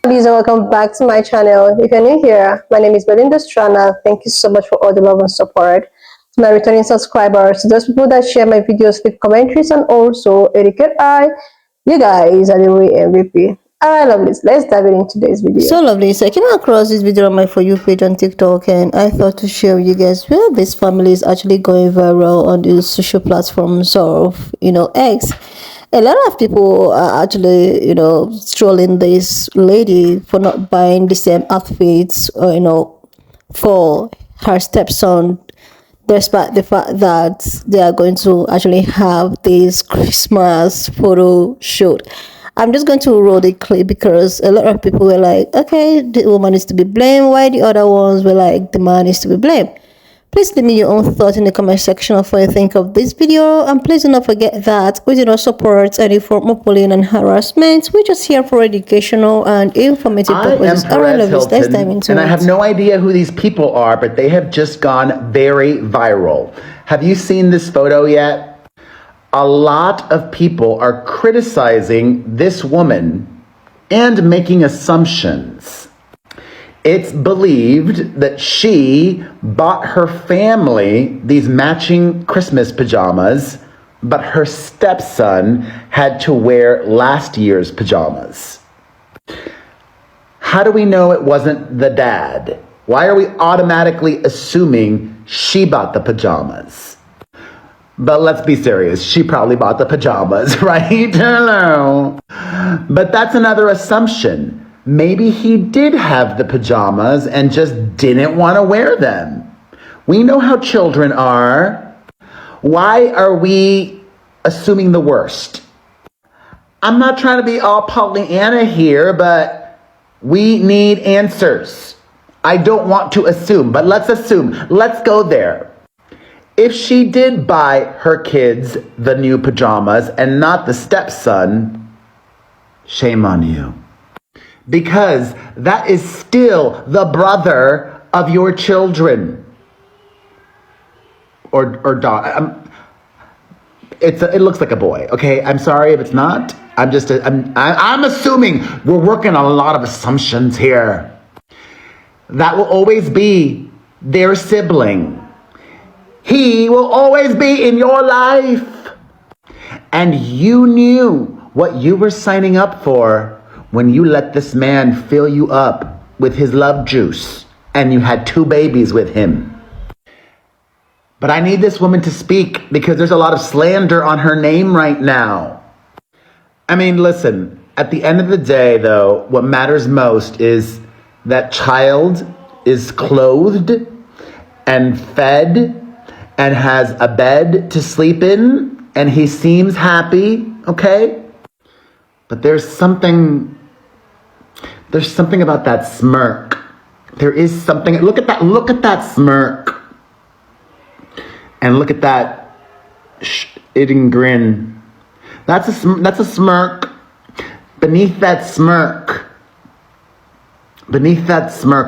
Please welcome back to my channel. If you're new here, my name is Belinda Strana. Thank you so much for all the love and support. To my returning subscribers, to those people that share my videos with commentaries and also educate you guys are the real MVP. Alright, lovelies, let's dive into today's video. So lovely. So I came across this video on my For You page on TikTok, and I thought to share with you guys where this family is actually going viral on the social platforms of X. A lot of people are actually trolling this lady for not buying the same outfits for her stepson, despite the fact that they are going to actually have this Christmas photo shoot. I'm just going to roll the clip because a lot of people were like, okay, the woman is to be blamed, while the other ones were like, the man is to be blamed. Please leave me your own thoughts in the comment section of what you think of this video, and please do not forget that we do not support any form of bullying and harassment. We're just here for educational and informative purposes. Let's dive into it. I have no idea who these people are, but they have just gone very viral. Have you seen this photo yet? A lot of people are criticizing this woman and making assumptions. It's believed that she bought her family these matching Christmas pajamas, but her stepson had to wear last year's pajamas. How do we know it wasn't the dad? Why are we automatically assuming she bought the pajamas? But let's be serious, she probably bought the pajamas, right? Hello. But that's another assumption. Maybe he did have the pajamas and just didn't want to wear them. We know how children are. Why are we assuming the worst? I'm not trying to be all Pollyanna here, but we need answers. I don't want to assume, but let's assume. Let's go there. If she did buy her kids the new pajamas and not the stepson, shame on you. Because that is still the brother of your children. Or daughter. It looks like a boy, okay? I'm sorry if it's not. I'm assuming we're working on a lot of assumptions here. That will always be their sibling. He will always be in your life. And you knew what you were signing up for when you let this man fill you up with his love juice and you had 2 babies with him. But I need this woman to speak because there's a lot of slander on her name right now. I mean, listen, at the end of the day, though, what matters most is that child is clothed and fed and has a bed to sleep in, and he seems happy, okay? But there's something about that smirk. There is something. Look at that smirk. And look at that eating grin. That's a smirk. Beneath that smirk,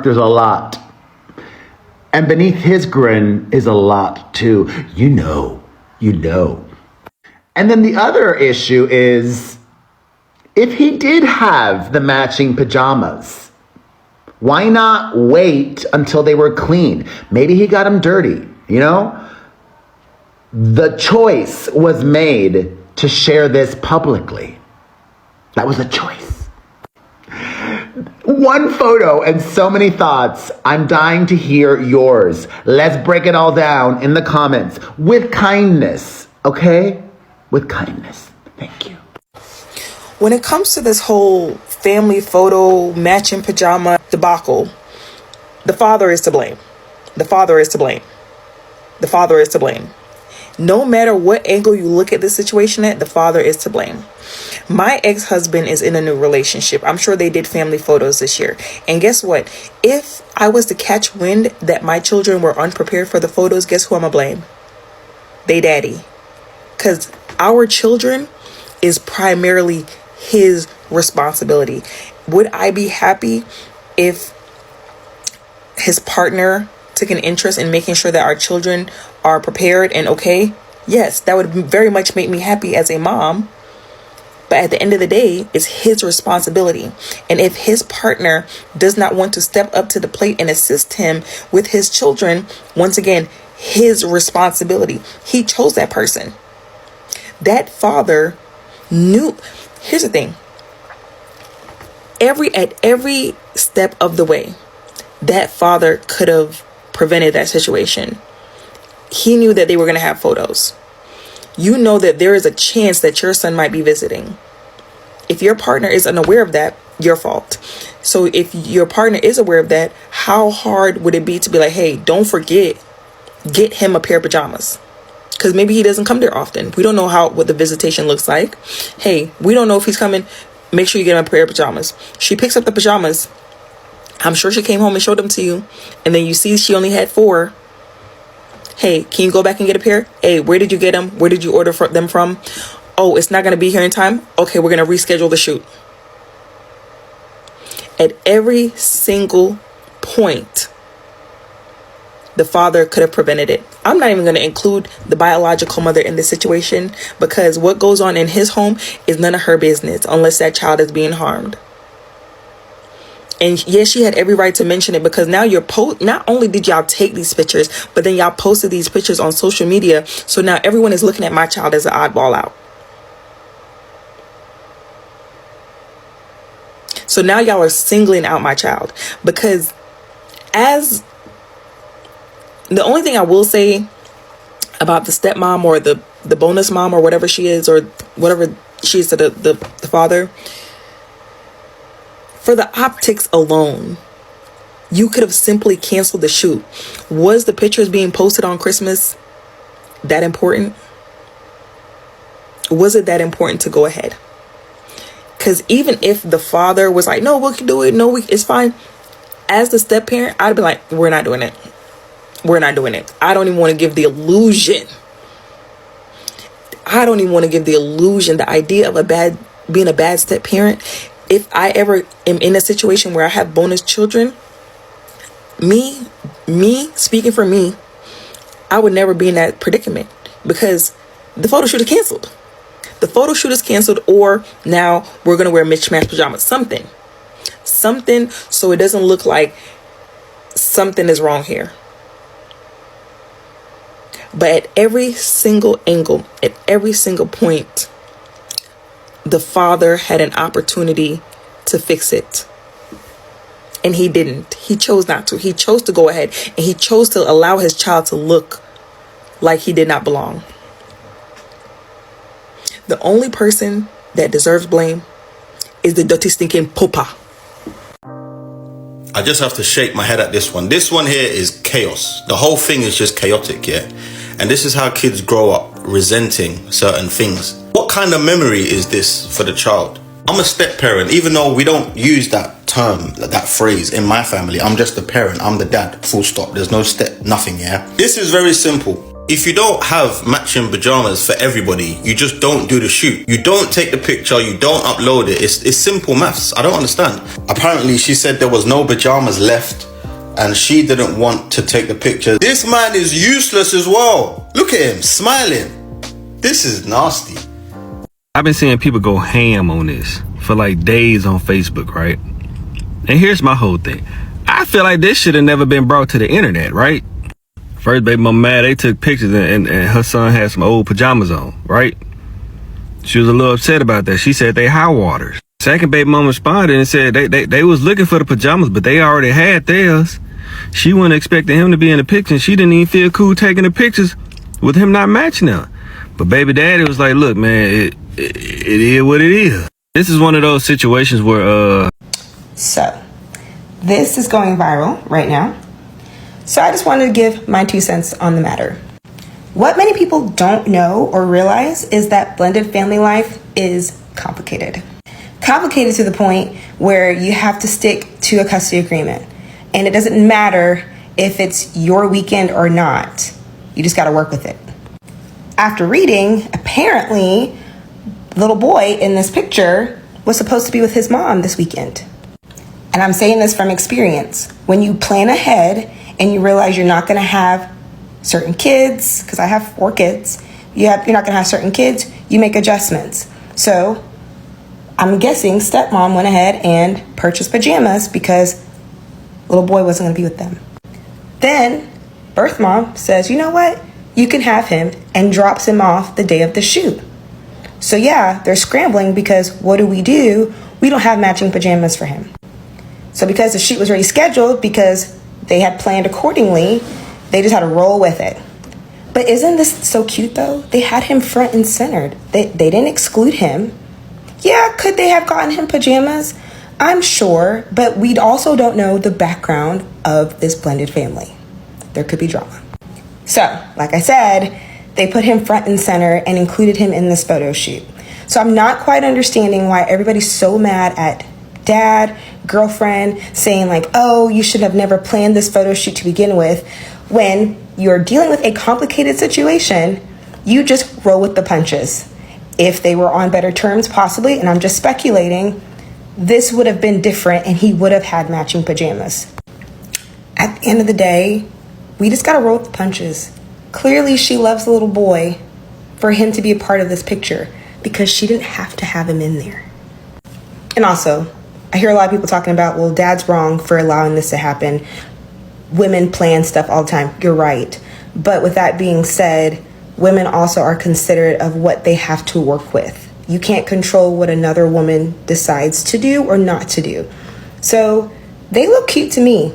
there's a lot. And beneath his grin is a lot too. You know. And then the other issue is, if he did have the matching pajamas, why not wait until they were clean? Maybe he got them dirty, The choice was made to share this publicly. That was a choice. One photo and so many thoughts. I'm dying to hear yours. Let's break it all down in the comments with kindness, okay? With kindness. Thank you. When it comes to this whole family photo matching pajama debacle, the father is to blame. The father is to blame. The father is to blame. No matter what angle you look at this situation at, the father is to blame. My ex-husband is in a new relationship. I'm sure they did family photos this year. And guess what? If I was to catch wind that my children were unprepared for the photos, guess who I'm gonna blame? They daddy. Because our children is primarily his responsibility. Would I be happy if his partner took an interest in making sure that our children are prepared and okay? Yes, that would very much make me happy as a mom. But at the end of the day, it's his responsibility. And if his partner does not want to step up to the plate and assist him with his children, once again, his responsibility. He chose that person. That father knew. Here's the thing. At every step of the way, that father could have prevented that situation. He knew that they were going to have photos. You know that there is a chance that your son might be visiting. If your partner is unaware of that, your fault. So if your partner is aware of that, how hard would it be to be like, hey, don't forget, get him a pair of pajamas? Because maybe he doesn't come there often. We don't know what the visitation looks like. Hey, we don't know if he's coming. Make sure you get him a pair of pajamas. She picks up the pajamas. I'm sure she came home and showed them to you. And then you see she only had 4. Hey, can you go back and get a pair? Hey, where did you get them? Where did you order them from? Oh, it's not going to be here in time? Okay, we're going to reschedule the shoot. At every single point, the father could have prevented it. I'm not even going to include the biological mother in this situation, because what goes on in his home is none of her business unless that child is being harmed. And yes, she had every right to mention it, because now not only did y'all take these pictures, but then y'all posted these pictures on social media. So now everyone is looking at my child as an oddball out. So now y'all are singling out my child, because as the only thing I will say about the stepmom or the bonus mom or whatever she is, or whatever she is to the father, for the optics alone, you could have simply canceled the shoot. Was the pictures being posted on Christmas that important? Was it that important to go ahead? Because even if the father was like, no, we can do it. No, it's fine. As the step parent, I'd be like, we're not doing it. We're not doing it. I don't even want to give the illusion. The idea of being a bad step parent. If I ever am in a situation where I have bonus children, me speaking for me, I would never be in that predicament, because the photo shoot is canceled. The photo shoot is canceled, or now we're going to wear mismatched pajamas. Something, so it doesn't look like something is wrong here. But at every single angle, at every single point, the father had an opportunity to fix it. And he didn't. He chose not to. He chose to go ahead, and he chose to allow his child to look like he did not belong. The only person that deserves blame is the dirty, stinking papa. I just have to shake my head at this one. This one here is chaos. The whole thing is just chaotic, yeah? And this is how kids grow up, resenting certain things. What kind of memory is this for the child? I'm a step parent, even though we don't use that term, that phrase in my family. I'm just a parent. I'm the dad, full stop. There's no step, nothing, yeah? This is very simple. If you don't have matching pajamas for everybody, you just don't do the shoot. You don't take the picture, you don't upload it. It's simple maths. I don't understand. Apparently, she said there was no pajamas left and she didn't want to take the picture. This man is useless as well. Look at him, smiling. This is nasty. I've been seeing people go ham on this for like days on Facebook, right? And here's my whole thing. I feel like this should have never been brought to the internet, right? First baby mama mad, they took pictures and her son had some old pajamas on, right? She was a little upset about that. She said they high waters. Second baby mama responded and said they was looking for the pajamas, but they already had theirs. She wasn't expecting him to be in the picture, and she didn't even feel cool taking the pictures with him not matching them. But baby daddy was like, look, man, it is what it is. This is one of those situations where, So, this is going viral right now. So I just wanted to give my 2 cents on the matter. What many people don't know or realize is that blended family life is complicated. Complicated to the point where you have to stick to a custody agreement. And it doesn't matter if it's your weekend or not. You just got to work with it. After reading, apparently, the little boy in this picture was supposed to be with his mom this weekend. And I'm saying this from experience. When you plan ahead and you realize you're not going to have certain kids, because I have 4 kids, you're not going to have certain kids, you make adjustments. So I'm guessing stepmom went ahead and purchased pajamas because little boy wasn't going to be with them. Then birth mom says, you know what? You can have him, and drops him off the day of the shoot. So yeah, they're scrambling because what do? We don't have matching pajamas for him. So because the shoot was already scheduled, because they had planned accordingly, they just had to roll with it. But isn't this so cute though? They had him front and centered. They didn't exclude him. Yeah, could they have gotten him pajamas? I'm sure, but we also don't know the background of this blended family. There could be drama. So, like I said, they put him front and center and included him in this photo shoot. So I'm not quite understanding why everybody's so mad at dad, girlfriend, saying like, oh, you should have never planned this photo shoot to begin with. When you're dealing with a complicated situation, you just roll with the punches. If they were on better terms, possibly, and I'm just speculating, this would have been different and he would have had matching pajamas. At the end of the day, we just gotta roll with the punches. Clearly she loves the little boy for him to be a part of this picture because she didn't have to have him in there. And also, I hear a lot of people talking about, well, dad's wrong for allowing this to happen. Women plan stuff all the time. You're right. But with that being said, women also are considerate of what they have to work with. You can't control what another woman decides to do or not to do. So they look cute to me.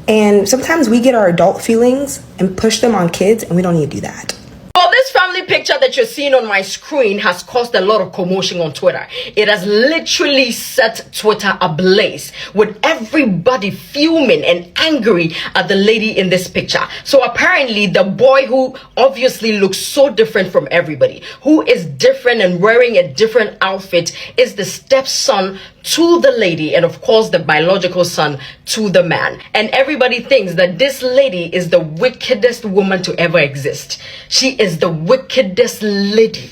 And sometimes we get our adult feelings and push them on kids, and we don't need to do that. Well, this family picture that you're seeing on my screen has caused a lot of commotion on Twitter. It has literally set Twitter ablaze with everybody fuming and angry at the lady in this picture. So apparently the boy, who obviously looks so different from everybody, who is different and wearing a different outfit, is the stepson to the lady, and of course the biological son to the man. And everybody thinks that this lady is the wickedest woman to ever exist. She is the wickedest lady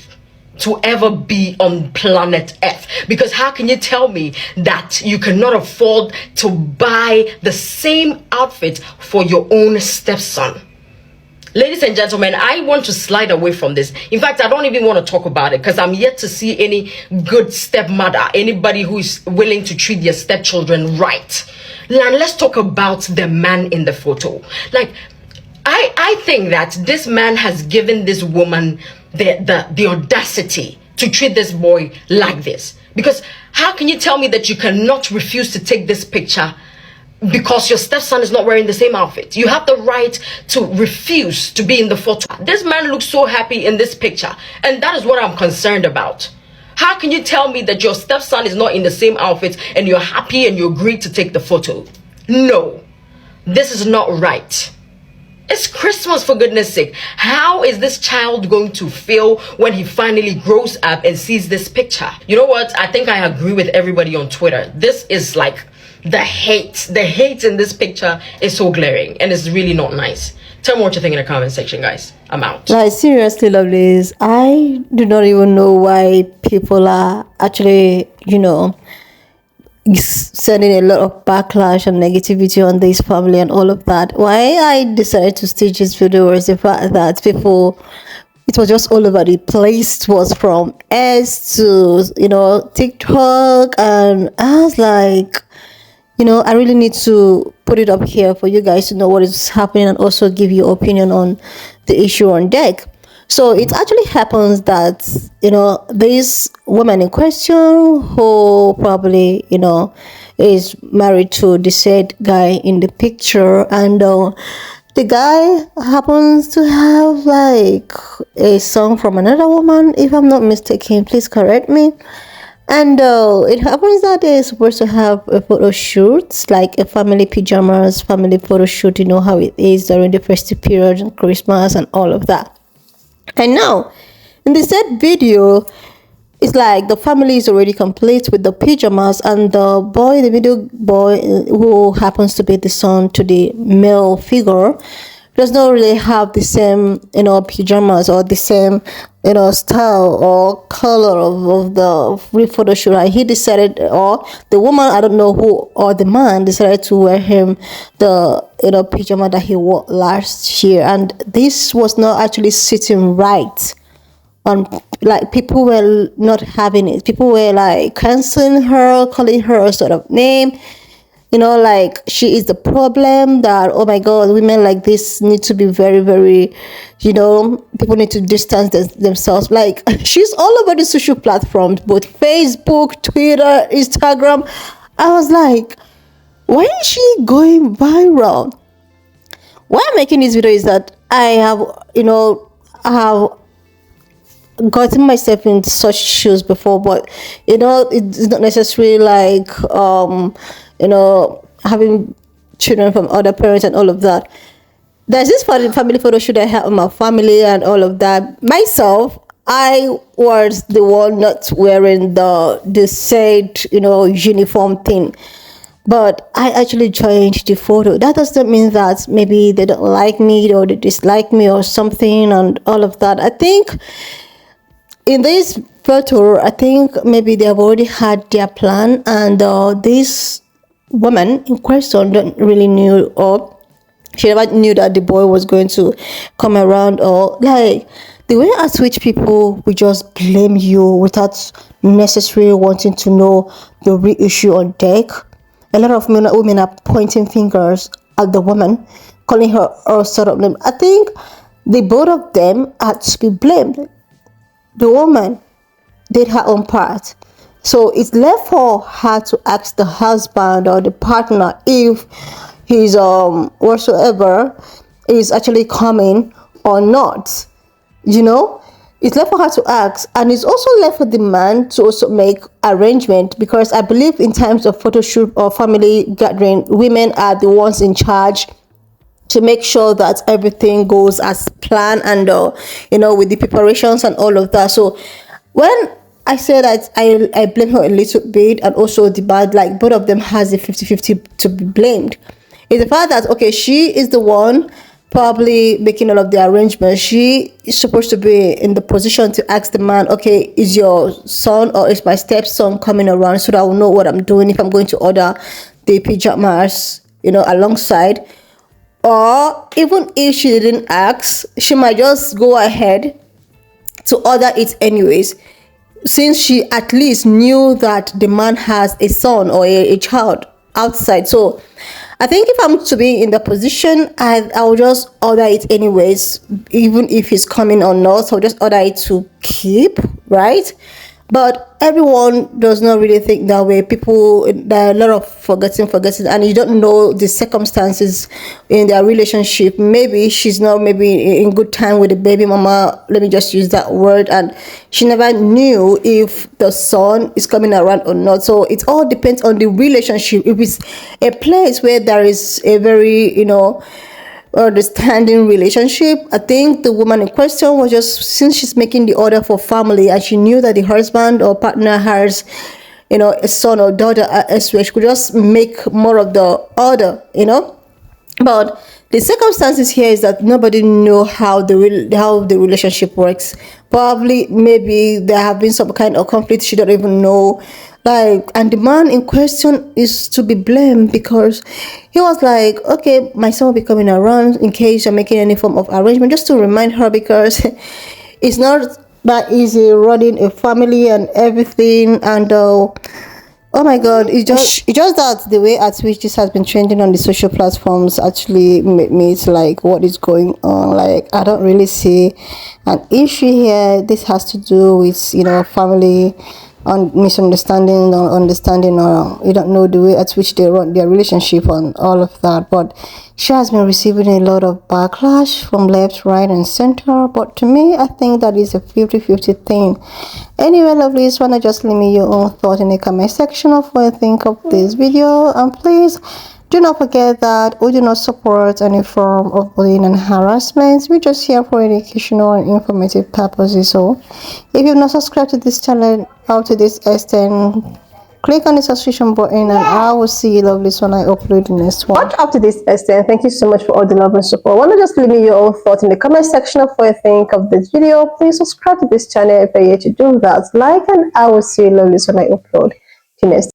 to ever be on planet Earth. Because how can you tell me that you cannot afford to buy the same outfit for your own stepson? Ladies and gentlemen, I want to slide away from this. In fact, I don't even want to talk about it because I'm yet to see any good stepmother, anybody who is willing to treat their stepchildren right. And let's talk about the man in the photo. Like, I think that this man has given this woman the audacity to treat this boy like this. Because how can you tell me that you cannot refuse to take this picture because your stepson is not wearing the same outfit? You have the right to refuse to be in the photo. This man looks so happy in this picture, and that is what I'm concerned about. How can you tell me that your stepson is not in the same outfit and you're happy and you agreed to take the photo? No, this is not right. It's Christmas, for goodness sake. How is this child going to feel when he finally grows up and sees this picture? You know what? I think I agree with everybody on Twitter. This is like the hate in this picture is so glaring, and it's really not nice. Tell me what you think in the comment section, guys. I'm out. Like, seriously, lovelies, I do not even know why people are actually, sending a lot of backlash and negativity on this family and all of that. Why I decided to stage this video was the fact that people, it was just all over the place. It was from S to, TikTok, and I was like, I really need to put it up here for you guys to know what is happening and also give your opinion on the issue on deck. So it actually happens that, this woman in question who probably, is married to the said guy in the picture, and the guy happens to have like a son from another woman, if I'm not mistaken, please correct me. And it happens that they're supposed to have a photo shoot, like a family pajamas, family photo shoot, how it is during the festive period and Christmas and all of that. And now, in the said video, it's like the family is already complete with the pajamas, and the video boy, who happens to be the son to the male figure, does not really have the same, pajamas or the same, style or color of the photo shoot. And he decided, or the woman, I don't know who, or the man decided to wear him the, pajama that he wore last year. And this was not actually sitting right on, like, people were not having it. People were like canceling her, calling her a sort of name, like she is the problem, that, oh my god, women like this need to be very, very, people need to distance themselves. Like, she's all over the social platforms, both Facebook, Twitter, Instagram. I was like, why is she going viral? Why I'm making this video is that I have gotten myself in such shoes before, but it's not necessarily like having children from other parents and all of that. There's this family photo shoot I had with my family and all of that. Myself, I was the one not wearing the said uniform thing, but I actually joined the photo. That doesn't mean that maybe they don't like me or they dislike me or something and all of that. I think in this photo, I think maybe they have already had their plan, and this woman in question don't really knew, or she never knew that the boy was going to come around, or like the way at which people will just blame you without necessarily wanting to know the real issue on deck. A lot of women are pointing fingers at the woman, calling her all sort of name. I think the both of them had to be blamed. The woman did her own part, so it's left for her to ask the husband or the partner if he's whatsoever is actually coming or not. It's left for her to ask, and it's also left for the man to also make arrangement, because I believe in times of photo shoot or family gathering, women are the ones in charge to make sure that everything goes as planned, and with the preparations and all of that. So when I say that I blame her a little bit, and also the bad, like both of them has a 50-50 to be blamed, is the fact that, okay, she is the one probably making all of the arrangements. She is supposed to be in the position to ask the man, okay, is your son or is my stepson coming around, so that I will know what I'm doing if I'm going to order the pajamas alongside. Or even if she didn't ask, she might just go ahead to order it anyways, since she at least knew that the man has a son or a child outside. So I think if I'm to be in the position, I'll just order it anyways, even if he's coming or not. So I'll just order it to keep, right? But everyone does not really think that way. There are a lot of forgetting, and you don't know the circumstances in their relationship. Maybe she's not in good time with the baby mama, let me just use that word, and she never knew if the son is coming around or not. So it all depends on the relationship. If it's a place where there is a very understanding relationship, I think the woman in question was just, since she's making the order for family and she knew that the husband or partner has a son or daughter elsewhere, she could just make more of the order. But the circumstances here is that nobody know how the relationship works. Probably maybe there have been some kind of conflict she don't even know, and the man in question is to be blamed, because he was like, okay, my son will be coming around in case you're making any form of arrangement, just to remind her, because it's not that easy running a family and everything. And oh my god, it's just that the way at which this has been trending on the social platforms actually made me like, what is going on? Like, I don't really see an issue here. This has to do with family on misunderstanding or understanding, or you don't know the way at which they run their relationship and all of that. But she has been receiving a lot of backlash from left, right and center, but to me, I think that is a 50-50 thing. Anyway, lovelies, wanna just leave me your own thought in the comment section of what you think of this video, and please do not forget that we do not support any form of bullying and harassment. We're just here for educational and informative purposes. So if you've not subscribed to this channel up to this extent, click on the subscription button, and I will see you lovelies when I upload the next one. Watch up to this extent. Thank you so much for all the love and support. Why not just leave me your own thoughts in the comment section of what you think of this video. Please subscribe to this channel if you're yet to do that. Like, and I will see you lovelies when I upload the next